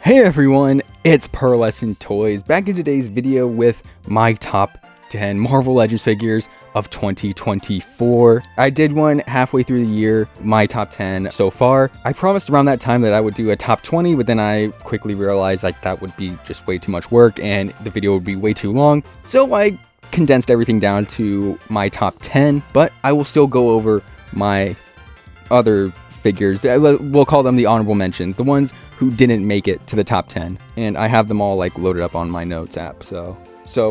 Hey everyone, it's Pearlescent Toys, back in today's video with my top 10 Marvel Legends figures of 2024. I did one halfway through the year, my top 10 so far. I promised around that time that I would do a top 20, but then I quickly realized like that would be just way too much work and the video would be way too long. So I condensed everything down to my top 10, but I will still go over my other figures. We'll call them the honorable mentions, the ones who didn't make it to the top 10, and I have them all like loaded up on my notes app. So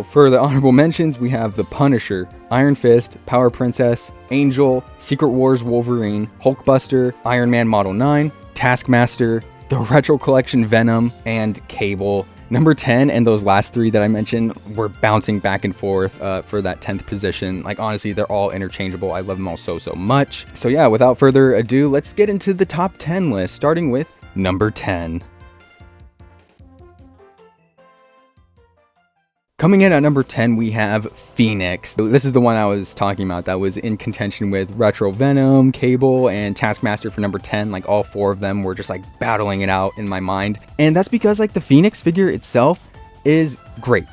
for the honorable mentions, we have the Punisher, Iron Fist, Power Princess, Angel, Secret Wars Wolverine, Hulkbuster, Iron Man Model 9, Taskmaster, the Retro Collection Venom, and Cable. Number 10 and those last three that I mentioned were bouncing back and forth for that 10th position. Like, honestly, they're all interchangeable. I love them all so much. So yeah, without further ado, let's get into the top 10 list, starting with number 10. Coming in at number 10, we have Phoenix. This is the one I was talking about that was in contention with Retro Venom, Cable, and Taskmaster for number 10. Like, all four of them were just like battling it out in my mind. And that's because like the Phoenix figure itself is great.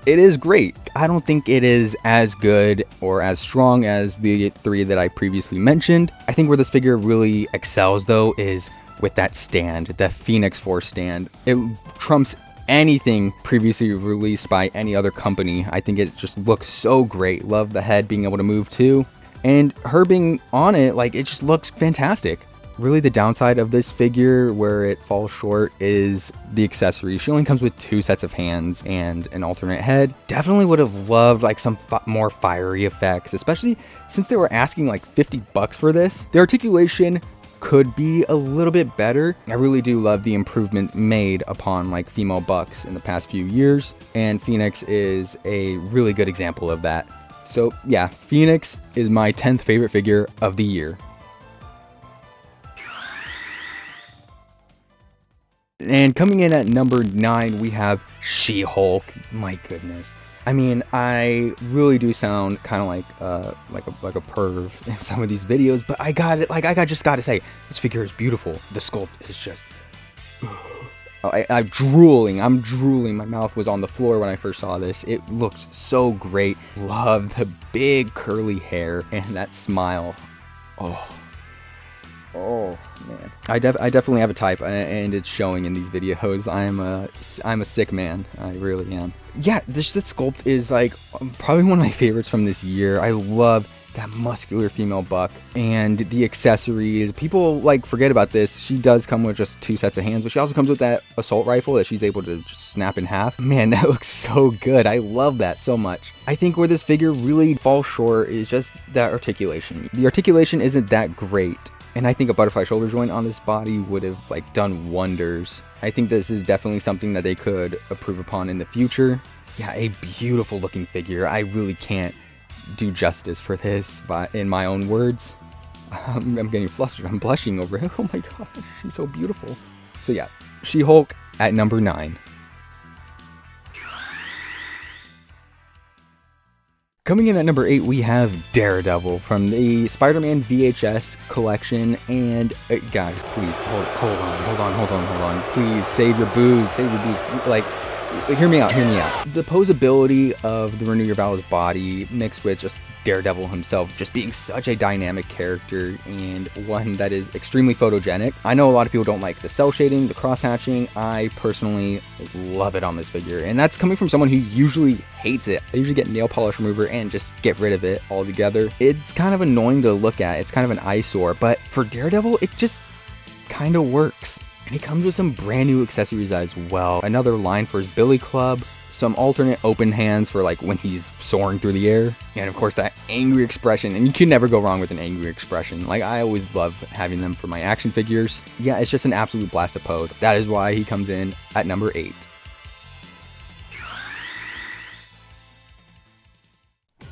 It is great. I don't think it is as good or as strong as the three that I previously mentioned. I think where this figure really excels though is with that stand, the Phoenix Force stand. It trumps anything previously released by any other company. I think it just looks so great. Love the head being able to move too, and her being on it, like, it just looks fantastic. Really, the downside of this figure where it falls short is the accessories. She only comes with 2 sets of hands and an alternate head. Definitely would have loved like some more fiery effects, especially since they were asking like $50 for this. The articulation could be a little bit better. I really do love the improvement made upon like female bucks in the past few years, and Phoenix is a really good example of that. So yeah, Phoenix is my 10th favorite figure of the year. And coming in at number 9, we have She-Hulk. My goodness. I mean, I really do sound kind of like a perv in some of these videos, but I just gotta say, this figure is beautiful. The sculpt is just, I'm drooling. My mouth was on the floor when I first saw this. It looks so great. Love the big curly hair and that smile. Oh man, I definitely have a type, and it's showing in these videos. I'm a sick man. I really am. Yeah, this sculpt is like probably one of my favorites from this year. I love that muscular female buck and the accessories. People like forget about this. She does come with just 2 sets of hands, but she also comes with that assault rifle that she's able to just snap in half. Man, that looks so good. I love that so much. I think where this figure really falls short is just that articulation. The articulation isn't that great, and I think a butterfly shoulder joint on this body would have like done wonders. I think this is definitely something that they could improve upon in the future. Yeah, a beautiful looking figure. I really can't do justice for this in my own words. I'm getting flustered. I'm blushing over it. Oh my gosh, she's so beautiful. So yeah, She-Hulk at number 9. Coming in at number 8, we have Daredevil from the Spider-Man VHS collection. And guys, please hold on. Please save your booze. Like, hear me out. The posability of the Renew Your Vows body mixed with just Daredevil himself just being such a dynamic character and one that is extremely photogenic. I know a lot of people don't like the cell shading, the cross hatching. I personally love it on this figure, and that's coming from someone who usually hates it. I usually get nail polish remover and just get rid of it altogether. It's kind of annoying to look at. It's kind of an eyesore, but for Daredevil, it just kind of works. And he comes with some brand new accessories as well. Another line for his Billy Club, some alternate open hands for like when he's soaring through the air, and of course that angry expression. And you can never go wrong with an angry expression. Like, I always love having them for my action figures. Yeah, it's just an absolute blast to pose. That is why he comes in at number 8.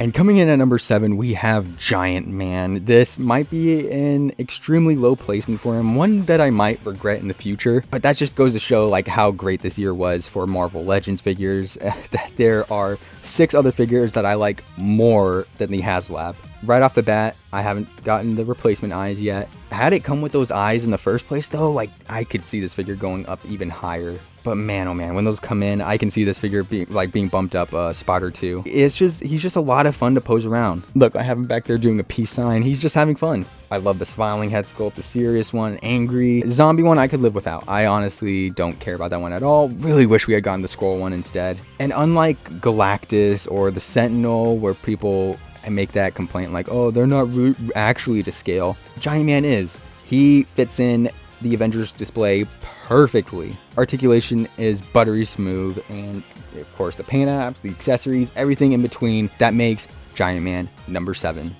And coming in at number 7, we have Giant Man. This might be an extremely low placement for him, one that I might regret in the future, but that just goes to show like how great this year was for Marvel Legends figures. That there are 6 other figures that I like more than the HasLab. Right off the bat, I haven't gotten the replacement eyes yet. Had it come with those eyes in the first place though, like I could see this figure going up even higher. But man, oh man, when those come in, I can see this figure being bumped up a spot or two. He's just a lot of fun to pose around. Look, I have him back there doing a peace sign. He's just having fun. I love the smiling head sculpt, the serious one, angry. Zombie one I could live without. I honestly don't care about that one at all. Really wish we had gotten the scroll one instead. And unlike Galactus or the Sentinel, where people make that complaint like, oh, they're not actually to scale, Giant Man is. He fits in the Avengers display perfectly. Articulation is buttery smooth, and of course the paint apps, the accessories, everything in between, that makes Giant Man number 7.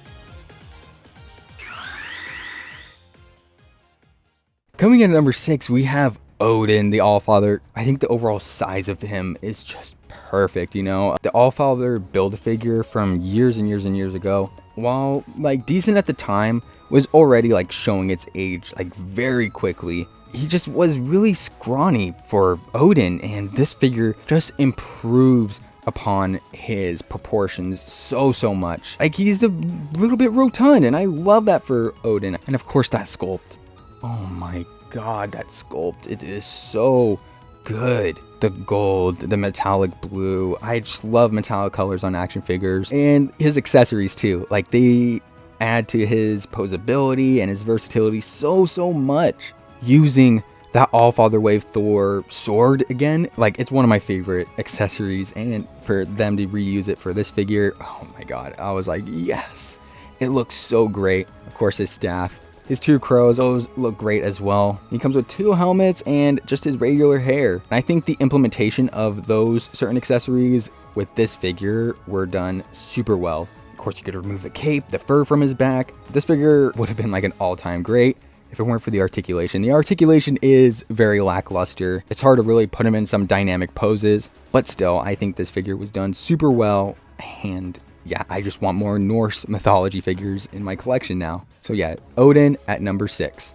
Coming in at number 6, we have Odin, the Allfather. I think the overall size of him is just perfect, you know. The Allfather Build-A-Figure from years and years and years ago, while like decent at the time, was already like showing its age like very quickly. He just was really scrawny for Odin, and this figure just improves upon his proportions so much. Like, he's a little bit rotund, and I love that for Odin. And of course that sculpt. Oh my god, that sculpt, it is so good. The gold, the metallic blue, I just love metallic colors on action figures. And his accessories too, like they add to his posability and his versatility so much. Using that Allfather Wave Thor sword again, like it's one of my favorite accessories, and for them to reuse it for this figure, oh my god, I was like, yes, it looks so great. Of course his staff, his 2 crows always look great as well. He comes with 2 helmets and just his regular hair. And I think the implementation of those certain accessories with this figure were done super well. Of course, you could remove the cape, the fur from his back. This figure would have been like an all-time great if it weren't for the articulation. The articulation is very lackluster. It's hard to really put him in some dynamic poses, but still, I think this figure was done super well. And yeah, I just want more Norse mythology figures in my collection now. So yeah, Odin at number 6.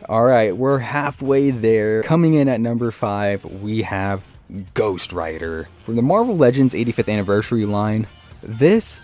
All right, we're halfway there. Coming in at number 5, we have Ghost Rider. From the Marvel Legends 85th anniversary line, this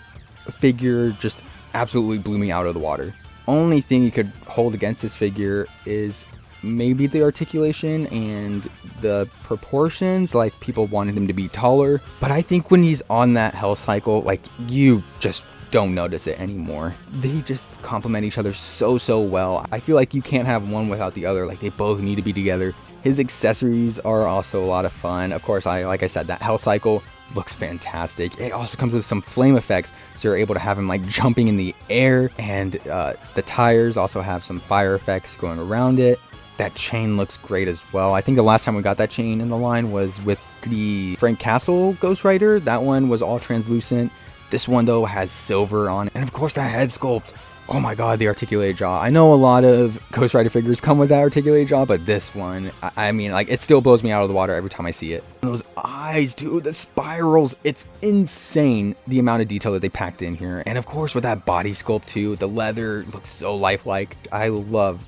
figure just absolutely blew me out of the water. Only thing you could hold against this figure is maybe the articulation and the proportions, like people wanted him to be taller, but I think when he's on that hell cycle, like you just don't notice it anymore. They just complement each other so well. I feel like you can't have one without the other, like they both need to be together. His accessories are also a lot of fun. Of course, like I said, that hell cycle looks fantastic. It also comes with some flame effects, so you're able to have him like jumping in the air, and the tires also have some fire effects going around it. That chain looks great as well. I think the last time we got that chain in the line was with the Frank Castle Ghost Rider. That one was all translucent. This one though has silver on it. And of course that head sculpt. Oh my god, the articulated jaw. I know a lot of Ghost Rider figures come with that articulated jaw, but this one, I mean, like, it still blows me out of the water every time I see it. Those eyes, dude, the spirals, it's insane the amount of detail that they packed in here. And of course with that body sculpt too, the leather looks so lifelike. I love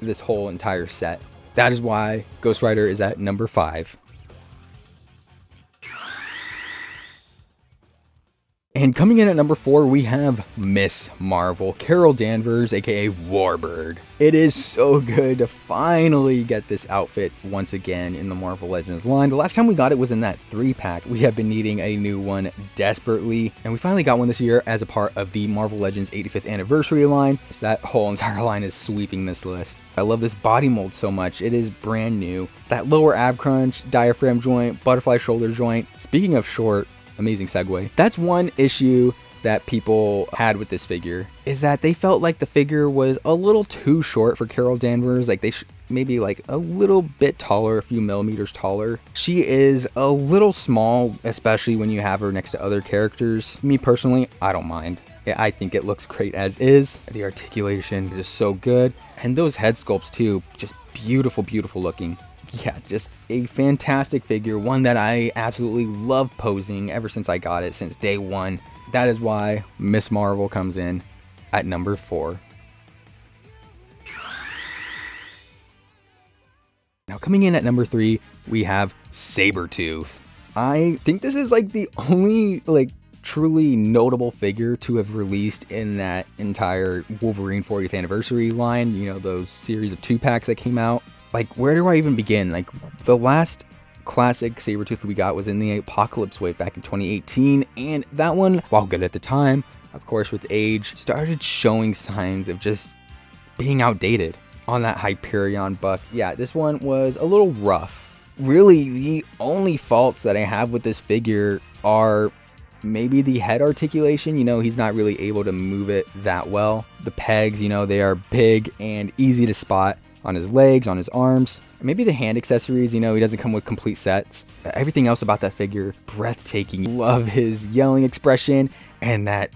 this whole entire set. That is why Ghost Rider is at number 5. And coming in at number 4, we have Miss Marvel, Carol Danvers, aka Warbird. It is so good to finally get this outfit once again in the Marvel Legends line. The last time we got it was in that 3-pack. We have been needing a new one desperately, and we finally got one this year as a part of the Marvel Legends 85th anniversary line. So that whole entire line is sweeping this list. I love this body mold so much. It is brand new. That lower ab crunch, diaphragm joint, butterfly shoulder joint. Speaking of short, amazing segue. That's one issue that people had with this figure, is that they felt like the figure was a little too short for Carol Danvers. Like they maybe like a little bit taller, a few millimeters taller. She is a little small, especially when you have her next to other characters. Me personally, I don't mind. I think it looks great as is. The articulation is so good. And those head sculpts too, just beautiful looking. Yeah, just a fantastic figure, one that I absolutely love posing ever since I got it, since day one. That is why Miss Marvel comes in at number 4. Now coming in at number 3, we have Sabretooth. I think this is like the only like truly notable figure to have released in that entire Wolverine 40th anniversary line, you know, those series of 2-packs that came out. Like, where do I even begin? Like, the last classic Sabretooth we got was in the Apocalypse wave back in 2018, and that one, while good at the time, of course with age, started showing signs of just being outdated. On that Hyperion buck, yeah, this one was a little rough. Really, the only faults that I have with this figure are maybe the head articulation. You know, he's not really able to move it that well. The pegs, you know, they are big and easy to spot on his legs, on his arms. Maybe the hand accessories, you know, he doesn't come with complete sets. Everything else about that figure, breathtaking. Love his yelling expression and that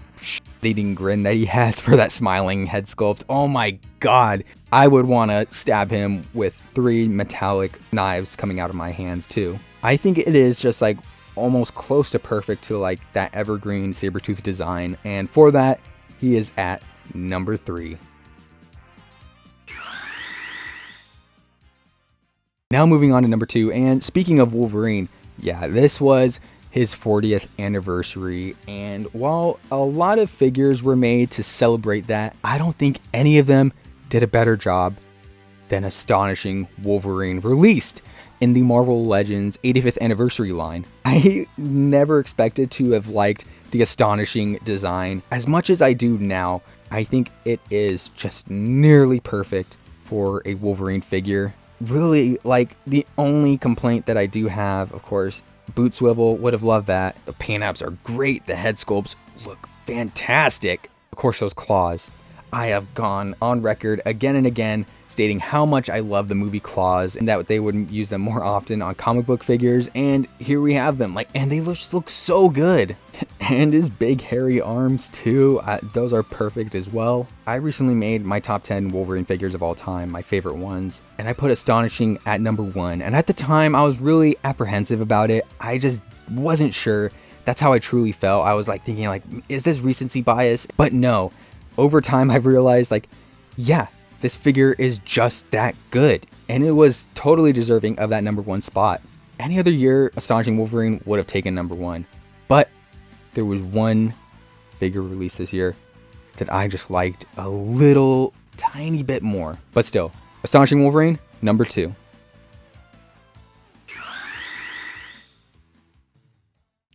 eating grin that he has for that smiling head sculpt. Oh my god, I would want to stab him with 3 metallic knives coming out of my hands too. I think it is just like almost close to perfect to like that evergreen Sabretooth design, and for that he is at number 3. Now moving on to number 2, and speaking of Wolverine, yeah, this was his 40th anniversary, and while a lot of figures were made to celebrate that, I don't think any of them did a better job than Astonishing Wolverine, released in the Marvel Legends 85th anniversary line. I never expected to have liked the Astonishing design as much as I do now. I think it is just nearly perfect for a Wolverine figure. Really, like, the only complaint that I do have, of course, boot swivel, would have loved that. The paint apps are great. The head sculpts look fantastic. Of course, those claws. I have gone on record again and again stating how much I love the movie Claws and that they would use them more often on comic book figures, and here we have them. Like, and they just look so good. And his big hairy arms too, those are perfect as well. I recently made my top 10 Wolverine figures of all time, my favorite ones, and I put Astonishing at number 1. And at the time, I was really apprehensive about it. I just wasn't sure. That's how I truly felt. I was like thinking, like, is this recency bias? But no. Over time, I've realized, like, yeah, this figure is just that good. And it was totally deserving of that number 1 spot. Any other year, Astonishing Wolverine would have taken number 1. But there was one figure released this year that I just liked a little tiny bit more. But still, Astonishing Wolverine, number 2.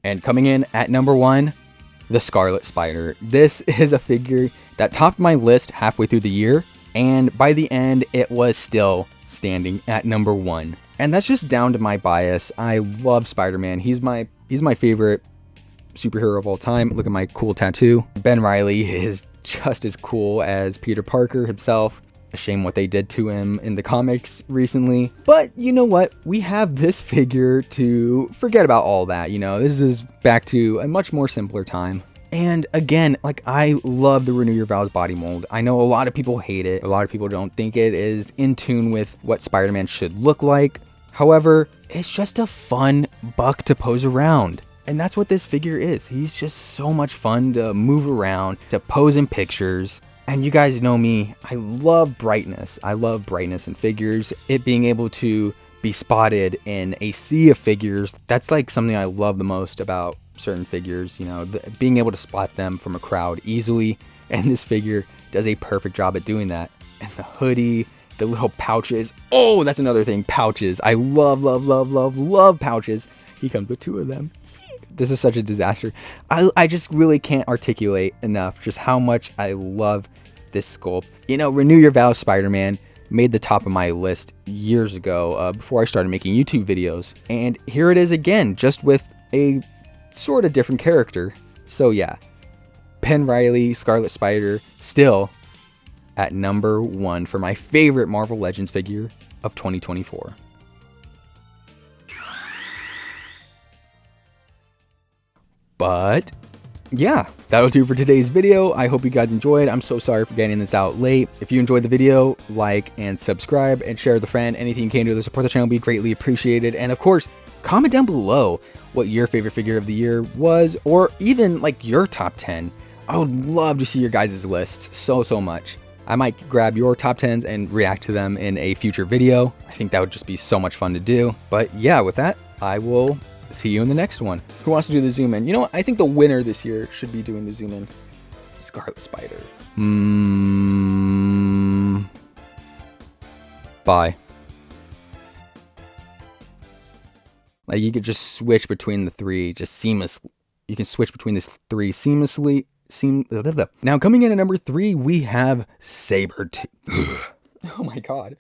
And coming in at number 1, the Scarlet Spider. This is a figure that topped my list halfway through the year, and by the end, it was still standing at number 1. And that's just down to my bias. I love Spider-Man. He's my favorite superhero of all time. Look at my cool tattoo. Ben Reilly is just as cool as Peter Parker himself. A shame what they did to him in the comics recently. But you know what? We have this figure to forget about all that. You know, this is back to a much more simpler time. And again, like, I love the Renew Your Vows body mold. I know a lot of people hate it. A lot of people don't think it is in tune with what Spider-Man should look like. However, it's just a fun buck to pose around. And that's what this figure is. He's just so much fun to move around, to pose in pictures. And you guys know me, I love brightness. I love brightness in figures. It being able to be spotted in a sea of figures, that's like something I love the most about certain figures, you know, being able to spot them from a crowd easily. And this figure does a perfect job at doing that. And the hoodie, the little pouches. Oh, that's another thing, pouches. I love pouches. He comes with 2 of them. This is such a disaster. I just really can't articulate enough just how much I love this sculpt. You know, Renew Your Vows Spider-Man made the top of my list years ago, before I started making YouTube videos. And here it is again, just with a sort of different character. So yeah, Ben Reilly, Scarlet Spider, still at number 1 for my favorite Marvel Legends figure of 2024. But yeah, that'll do for today's video. I hope you guys enjoyed. I'm so sorry for getting this out late. If you enjoyed the video, like and subscribe and share with a friend. Anything you can do to support the channel would be greatly appreciated. And of course, comment down below what your favorite figure of the year was, or even like your top 10. I would love to see your guys' lists so much. I might grab your top 10s and react to them in a future video. I think that would just be so much fun to do. But yeah, with that, I will see you in the next one. Who wants to do the zoom in? You know what? I think the winner this year should be doing the zoom in. Scarlet Spider. Bye. Like, you could just switch between the three, just seamless. You can switch between these three seamlessly. Now, coming in at number 3, we have Sabretooth. Oh my god.